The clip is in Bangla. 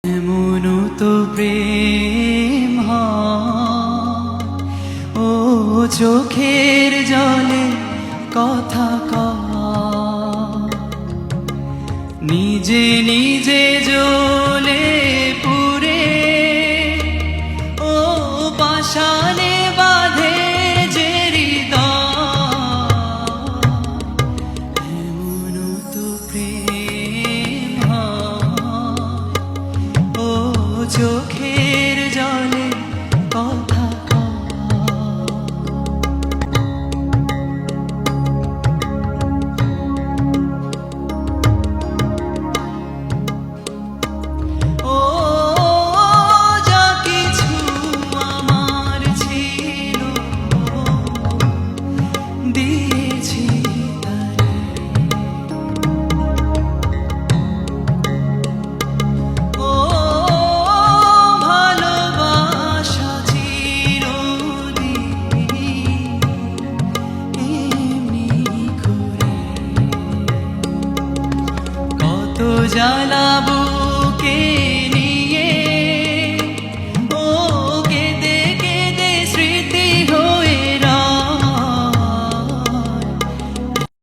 এমনও তো প্রেম হয়, ও চোখের জলে কথা কয়, নিজে নিজে জ্বলে পুরে, ও পাষাণে বাঁধে যে হৃদয়। এমনও তো প্রেম হয়, ও চোখের জলে কথা ও যা কিছু আমার ছিল দিয়েছি তারে, ও ভালোবাসা চিরদিন এমনি করে। কত জ্বালা বুকে